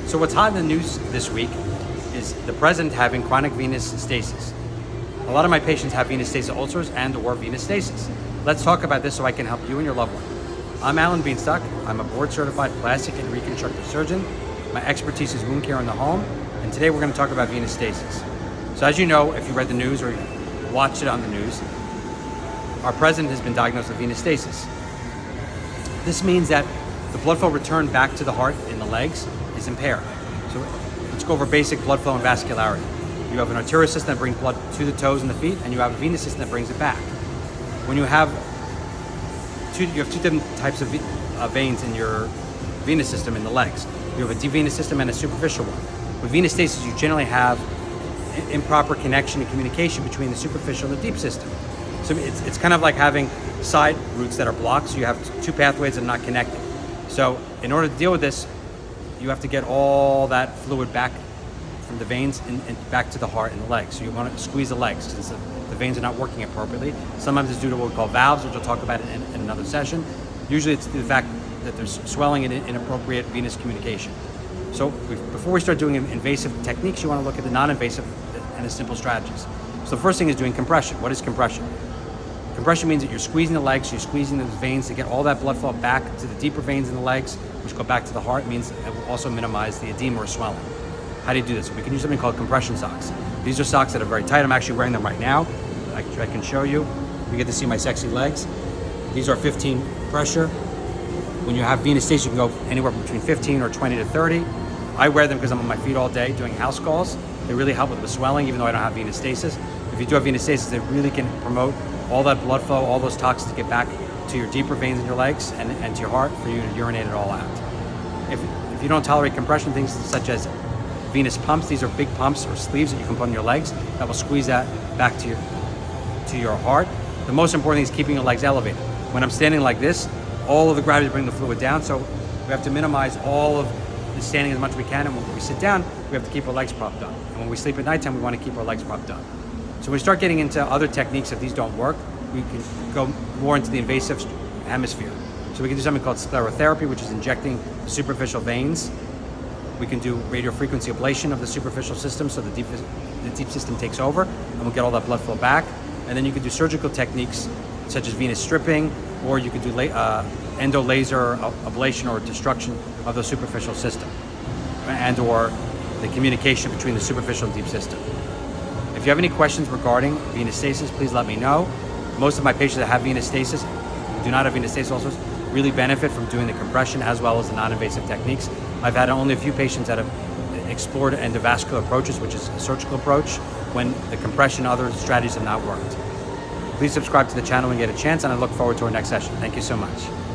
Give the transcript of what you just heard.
So what's hot in the news this week is the president having chronic venous stasis. A lot of my patients have venous stasis ulcers and/or venous stasis. Let's talk about this so I can help you and your loved one. I'm Bienstock. I'm a board-certified plastic and reconstructive surgeon. My expertise is wound care in the home, and today we're going to talk about venous stasis. So as you know, if you read the news or you watched it on the news, our president has been diagnosed with venous stasis. This means that the blood flow return back to the heart in the legs is impaired. So let's go over basic blood flow and vascularity. You have an arterial system that brings blood to the toes and the feet, and you have a venous system that brings it back. When you have two different types of veins in your venous system in the legs. You have a deep venous system and a superficial one. With venous stasis, you generally have improper connection and communication between the superficial and the deep system. So it's kind of like having side routes that are blocked, so you have two pathways that are not connected. So in order to deal with this, you have to get all that fluid back from the veins and back to the heart and the legs. So you want to squeeze the legs since the veins are not working appropriately. Sometimes it's due to what we call valves, which we'll talk about in another session. Usually it's the fact that there's swelling and inappropriate venous communication. So before we start doing invasive techniques, you want to look at the non-invasive and the simple strategies. So the first thing is doing compression. What is compression? Compression means that you're squeezing the legs, you're squeezing those veins to get all that blood flow back to the deeper veins in the legs, which go back to the heart. It means it will also minimize the edema or swelling. How do you do this? We can use something called compression socks. These are socks that are very tight. I'm actually wearing them right now. I can show you. You get to see my sexy legs. These are 15 pressure. When you have venous stasis, you can go anywhere between 15 or 20 to 30. I wear them because I'm on my feet all day doing house calls. They really help with the swelling, even though I don't have venous stasis. If you do have venous stasis, they really can promote all that blood flow, all those toxins to get back to your deeper veins in your legs and to your heart for you to urinate it all out. If you don't tolerate compression, things such as venous pumps, these are big pumps or sleeves that you can put on your legs that will squeeze that back to your heart. The most important thing is keeping your legs elevated. When I'm standing like this, all of the gravity bring the fluid down, so we have to minimize all of the standing as much as we can, and when we sit down, we have to keep our legs propped up. And when we sleep at nighttime, we want to keep our legs propped up. So when we start getting into other techniques, if these don't work, we can go more into the invasive hemisphere. So we can do something called sclerotherapy, which is injecting the superficial veins. We can do radiofrequency ablation of the superficial system, so the deep system takes over, and we'll get all that blood flow back. And then you can do surgical techniques such as venous stripping, or you can do endo-laser ablation or destruction of the superficial system, and or the communication between the superficial and deep system. If you have any questions regarding venous stasis, please let me know. Most of my patients that have venous stasis, who do not have venous stasis ulcers, really benefit from doing the compression as well as the non-invasive techniques. I've had only a few patients that have explored endovascular approaches, which is a surgical approach, when the compression and other strategies have not worked. Please subscribe to the channel when you get a chance, and I look forward to our next session. Thank you so much.